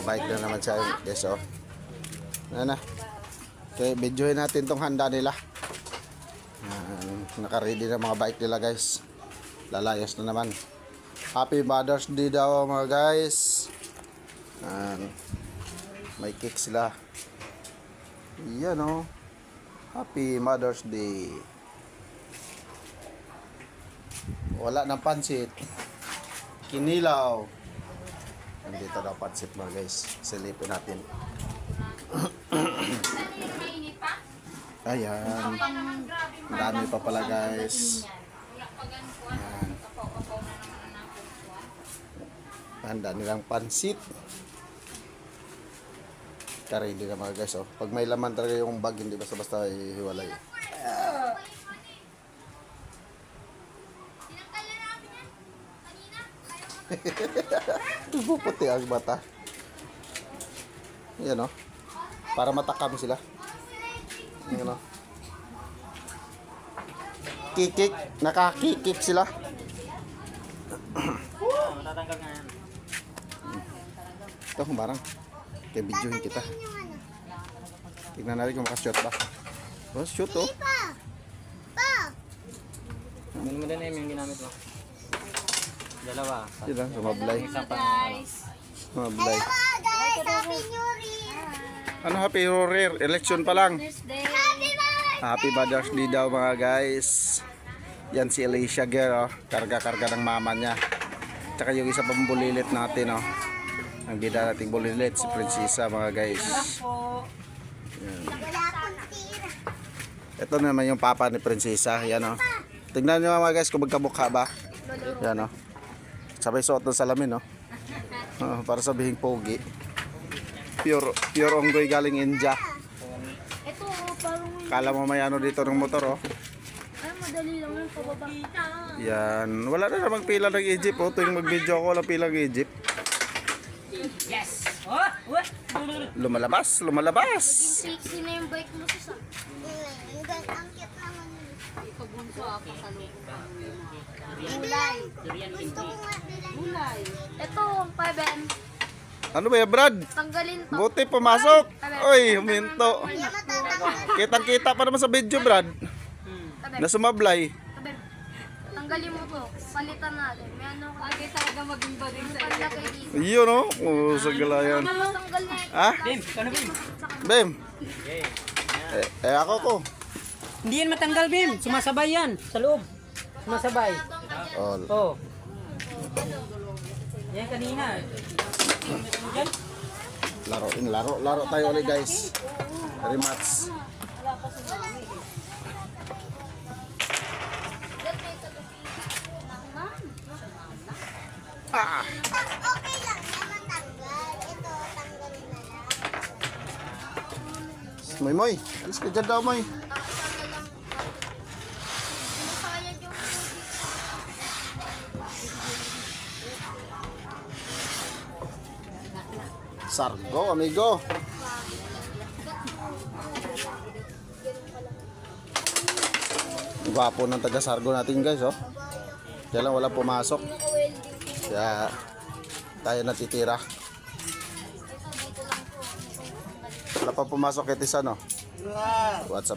Bike na naman siya guys, oh. Ayan na. Okay, videohin natin tong handa nila. Naka-ready na mga bike nila guys. Lalayas na naman. Happy Mother's Day daw mga guys. May cake sila. Yan, oh. Happy Mother's Day. Wala ng pansit. Kinilaw. Nandito daw pansit mga guys. Silipin natin. Ayan. Dami pa pala guys. Ayan. Handa nilang pansit. Karili na mga guys, oh. Pag may laman talaga yung bag, hindi basta-basta hiwalay. Puputi ang mata. Yan, oh. Para matakam sila. Yan, oh. Kikik. Nakakikik sila. Ito, kumarang. Kaya videoin kita. Tignan natin kung makashoot ba. Oh, shoot, oh. Ano mo din yung ginamit mo? Dalawa. Yun lang, sumablay. Sumablay. Ano, happy New election pa lang. Happy Mother's Day daw mga guys. Yan si Alicia girl, oh. Karga-karga ng mama niya. Tsaka yung isa pang bulilit natin, oh. Ang bida nating bulilit, si Prinsesa mga guys. Yan. Ito naman yung papa ni Prinsesa. Yan, oh. Tingnan nyo mga guys kung magkamukha ba. Yan, oh. Sabay suot ng salamin, oh. Para sabihin pogi. Pure onggoy galing India. Kala mo may ano dito ng motor, oh. Ay, madali lang yung pababa. Yan. Wala na namang pila ng Egypt, oh. Tuwing mag-video ako, wala pila ng Egypt. Yes! Lumalabas, lumalabas. Sexy na yung bike mo sa ang cute naman. Ipabunso ako sa loob. Gulay. Gusto ko nga gulay. Ito, 5M. Ano ba yan, Brad? Tanggalin to. Buti pumasok. Oy, huminto. Kitang-kita pa naman sa video, Brad. Na sumablay. Tanggalin mo to. Palitan natin. May ano ko. Lagi talaga maging bading sa iyo. Iyon, oh. Oh, sa galayan. Tanggal na. Ha? Bim, ano Bim? Bim. Ako ko. Hindi yan matanggal Bim, sumasabay yan sa loob. Sumasabay. Oh. Oh. Yan kanina. Yan. Laro tayo ulit guys. Very much. Ah. Okay lang naman tanggal. Ito, tanggalin na lang. Moy. Alis ka dyan daw, Moy. Sargo, amigo. Gwapo ng taga Sargo natin guys, oh. Kaya lang wala pumasok. Kaya tayo natitira. Wala pa pumasok kay Tisan, oh. What's up?